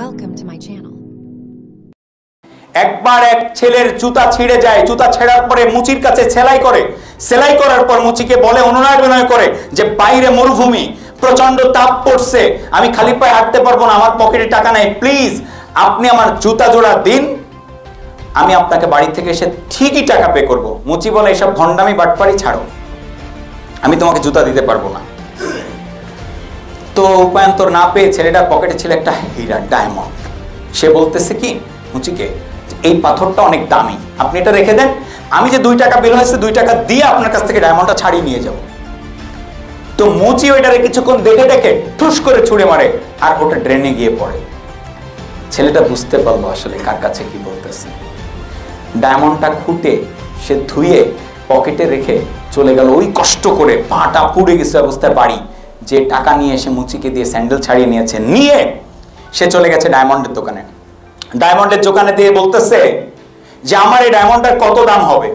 Welcome to my channel. একবার এক ছেলের জুতা ছিঁড়ে যায়, জুতা ছেঁড়ার পরে মুচির কাছে সেলাই করে, সেলাই করার পর মুচিকে বলে অনুনয় বিনয় করে যে বাইরে মরুভূমি, প্রচন্ড তাপ পড়ছে, আমি খালি পায়ে হাঁটতে পারবো না, আমার পকেটে টাকা নাই, প্লিজ আপনি আমার জুতা জোড়া দিন, আমি আপনাকে বাড়ি থেকে এসে ঠিকই টাকা পে করব। মুচি বলে এসব ভন্ডামি বাটপারি ছাড়ো, আমি তোমাকে জুতা দিতে পারবো না। তো উপায়ন্তর না পেয়ে ছেলেটার পকেটে ছিল একটা হীরা, ডায়মন্ড। সে বলতেছে কি মুচিকে, এই পাথরটা অনেক দামি, আপনি এটা রেখে দেন, আমি যে 2 টাকা বিল হয়েছে 2 টাকা দিয়ে আপনার কাছ থেকে ডায়মন্ডটা ছাড়িয়ে নিয়ে যাব। তো মুচি ওইটারে কিছুক্ষণ দেখে দেখে ঠুস করে ছুঁড়ে মারে আর ওটা ড্রেনে গিয়ে পড়ে। ছেলেটা বুঝতে পারলো আসলে কার কাছে কি বলতেছে। ডায়মন্ডটা খুঁটে সে ধুয়ে পকেটে রেখে চলে গেল, ওই কষ্ট করে পাটা পুড়ে গেছে অবস্থায় বাড়ি, যে টাকা নিয়ে এসে মুচিকে দিয়ে স্যান্ডেল ছাড়িয়ে নিয়েছে, নিয়ে সে চলে গেছে ডায়মন্ডের দোকানে। ডায়মন্ডের দোকানে দিয়ে বলতেছে যে আমার এই ডায়মন্ডের কত দাম হবে।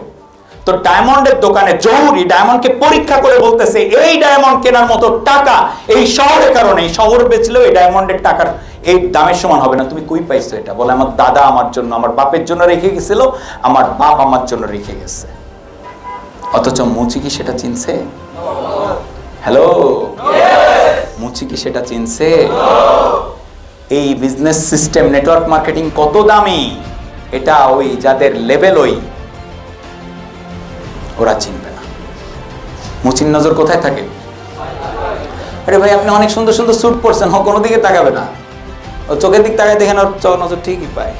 তো ডায়মন্ডের দোকানে জহুরি ডায়মন্ডকে পরীক্ষা করে বলতেছে এই ডায়মন্ড কেনার মতো টাকা এই শহরের কারণে, এই শহর বেচলেও এই ডায়মন্ডের টাকার এই দামের সমান হবে না, তুমি কই পাইছো এটা? বলে আমার দাদা আমার জন্য, আমার বাপের জন্য রেখে গেছিল, আমার বাপ আমার জন্য রেখে গেছে। অথচ মুচি কি সেটা চিনছে? হ্যালো, মুচি কি সেটা চিনছে? এই বিজনেস সিস্টেম, নেটওয়ার্ক মার্কেটিং কত দামি, এটা ওই যাদের লেভেল ওই ওরা চিনবে না। মুচির নজর কোথায় থাকে? আরে ভাই আপনি অনেক সুন্দর সুন্দর স্যুট পরছেন, কোনো দিকে তাকাবে না, ও চোখের দিক তাকায় দেখেন ওর নজর ঠিকই পায়,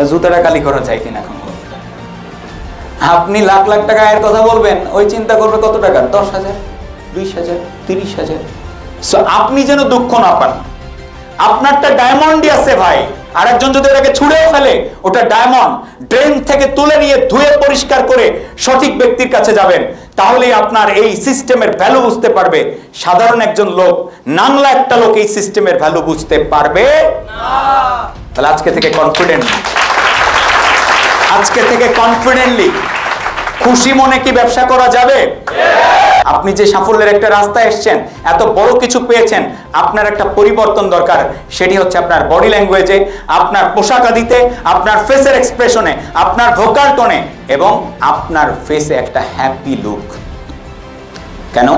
জুতাটা কালি করা যায় কিনা। এখন আপনি লাখ লাখ টাকা আয়ের কথা বলবেন, ওই চিন্তা করবে কত টাকা, 10,000, 20,000, 30,000। সো আপনি যেন দুঃখ না পান, আপনারটা ডায়মন্ডই আছে ভাই, আর একজন যদি ওটাকে ছুঁড়েও ফেলে, ওটা ডায়মন্ড ড্রেন থেকে তুলে নিয়ে ধুয়ে পরিষ্কার করে সঠিক ব্যক্তির কাছে যাবেন, তাহলেই আপনার এই সিস্টেমের ভ্যালু বুঝতে পারবে। সাধারণ একজন লোক, নাংলা একটা লোক এই সিস্টেমের ভ্যালু বুঝতে পারবে না। তাহলে আজকে থেকে কনফিডেন্টলি খুশি মনে কি ব্যবসা করা যাবে? আপনি যে সাফল্যের একটা রাস্তায় এসেছেন, এত বড় কিছু পেয়েছেন, আপনার একটা পরিবর্তন দরকার। সেটি হচ্ছে আপনার বডি ল্যাঙ্গুয়েজে, আপনার পোশাক আদিতে, আপনার ফেসের এক্সপ্রেশনে, আপনার ভোকাল টোনে, এবং আপনার ফেসে একটা হ্যাপি লুক। কেন?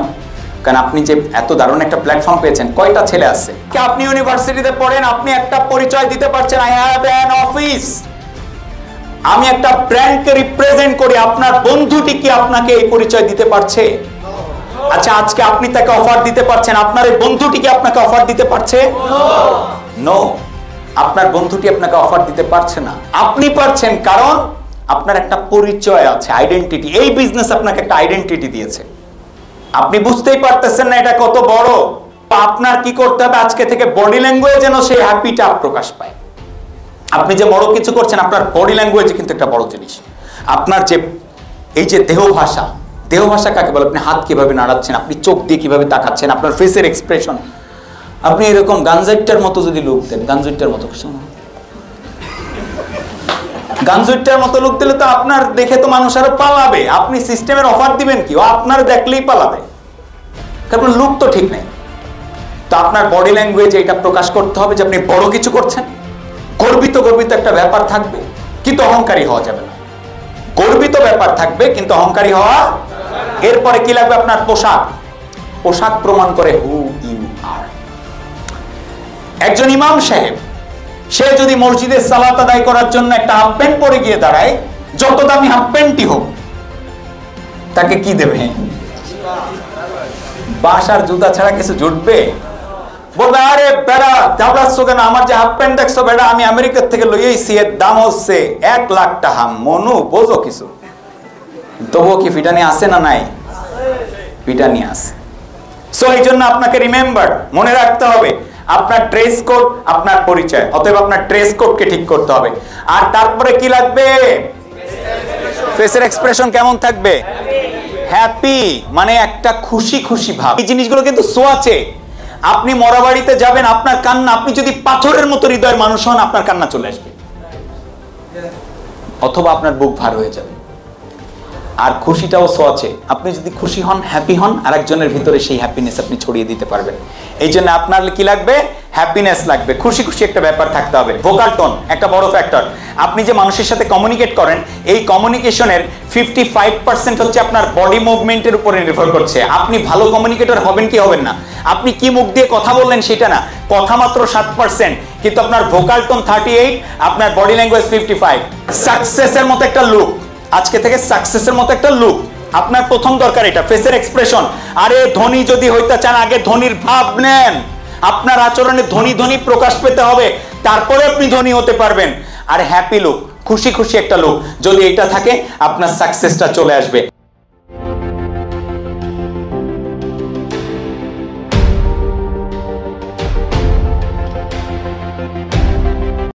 কারণ আপনি যে এত দারুণ একটা প্ল্যাটফর্ম পেয়েছেন, কয়টা ছেলে আছে কি আপনি ইউনিভার্সিটিতে পড়েন, আপনি একটা পরিচয় দিতে পারছেন, আই হ্যাভ অ্যান অফিস, আমি একটা ব্র্যান্ডকে রিপ্রেজেন্ট করি। আপনার বন্ধুটি কি আপনাকে এই পরিচয় দিতে পারছে? আচ্ছা, আজকে আপনি তাকে অফার দিতে পারছেন, আপনার এই বন্ধুটি কি আপনাকে অফার দিতে পারছে? নো, আপনার বন্ধুটি আপনাকে অফার দিতে পারছে না। আপনি পারছেন কারণ আপনার একটা পরিচয় আছে, আইডেন্টিটি। এই বিজনেস আপনাকে একটা আইডেন্টিটি দিয়েছে, আপনি বুঝতেই পারতেছেন না এটা কত বড়। আপনার কি করতে হবে আজকে থেকে, বডি ল্যাঙ্গুয়েজ যেন সেই হ্যাপিটা প্রকাশ পায়। আপনি যে বড় কিছু করছেন, আপনার বডি ল্যাঙ্গুয়েজ কিন্তু একটা বড় জিনিস। আপনার যে এই যে দেহ ভাষা, দেহ ভাষা কাকে বলে? আপনি হাত কিভাবে নাড়াচ্ছেন, আপনি চোখ দিয়ে কিভাবে তাকাচ্ছেন, আপনার ফেসের এক্সপ্রেশন। আপনি এরকম গাঞ্জুইটার মতো যদি লুক দেন, গাঞ্জুইটার মতো লুক দিলে তো আপনার দেখে তো মানুষ আরো পালাবে। আপনি সিস্টেমের অফার দিবেন কি? ও আপনার দেখলেই পালাবে, কারণ লুক তো ঠিক নেই। তো আপনার বডি ল্যাঙ্গুয়েজে এটা প্রকাশ করতে হবে যে আপনি বড় কিছু করছেন। গর্বিত একটা ব্যাপার থাকবে, কিন্তু অহংকারী হওয়া যাবে না। গর্বিত ব্যাপার থাকবে, কিন্তু অহংকারী হওয়া। এরপরে কি লাগবে? আপনার পোশাক। পোশাক প্রমাণ করে হু ইউ আর। একজন ইমাম সাহেব, সে যদি মসজিদে সালাত আদায় করার জন্য একটা হাফ প্যান্ট পরে গিয়ে দাঁড়ায়, যত দামি হাফ প্যান্টই হোক, তাকে কি দেবে? বাসার জুতা ছাড়া কিছু জুটবে? বলবে আরে বেড়া দাবড়াচ্ছ কেন, আমার যে হাফ প্যান্ট দেখছো বেড়া, আমি আমেরিকার থেকে লইয়েছি, এর দাম হচ্ছে 1 লাখ টাকা। মনু বোঝো কিছু, তবুও কি ফিটানি আছে না নাই? ফিটানি আছে। সো এই জন্য আপনাকে রিমেম্বার, মনে রাখতে হবে আপনার ড্রেস কোড, আপনার পরিচয়। অতএব আপনার ড্রেস কোডকে ঠিক করতে হবে। আর তারপরে কি লাগবে? ফেসের এক্সপ্রেশন কেমন থাকবে? হ্যাপি, মানে একটা খুশি খুশি ভাব। এই জিনিসগুলো কিন্তু সোয়াচে। আপনি মরাবাড়িতে যাবেন, আপনার কান্না, আপনি যদি পাথরের মতো হৃদয়ের মানুষ হন, আপনার কান্না চলে আসবে, অথবা আপনার বুক ভার হয়ে যাবে। আর খুশিটাও সো আছে। আপনি যদি খুশি হন, হ্যাপি হন, আরেকজনের ভিতরে সেই হ্যাপিনেস আপনি ছড়িয়ে দিতে পারবেন। এই জন্য আপনার কি লাগবে? হ্যাপিনেস লাগবে, খুশি খুশি একটা ব্যাপার থাকতে হবে। ভোকাল টোন একটা বড় ফ্যাক্টর। আপনি যে মানুষের সাথে কমিউনিকেট করেন, এই কমিউনিকেশনের 55% হচ্ছে আপনার বডি মুভমেন্টের উপরে নির্ভর করছে। আপনি ভালো কমিউনিকেটর হবেন কি হবেন না, আপনি কি মুখ দিয়ে কথা বললেন সেটা না, কথা মাত্র 7%, কিন্তু আপনার ভোকাল টোন 38, আপনার বডি ল্যাঙ্গুয়েজ 55। সাকসেসের মতো একটা লুক, আজকে থেকে সাকসেসের মতো একটা লুক আপনার প্রথম দরকার, এটা ফেসের এক্সপ্রেশন। আরে ধনী যদি হইতে চান, আগে ধনীর ভাব নেন। আপনার আচরণে ধনী ধনী প্রকাশ পেতে হবে, তারপরে আপনি ধনী হতে পারবেন। আর হ্যাপি লুক, খুশি খুশি একটা লুক, যদি এটা থাকে আপনার সাকসেসটা চলে আসবে।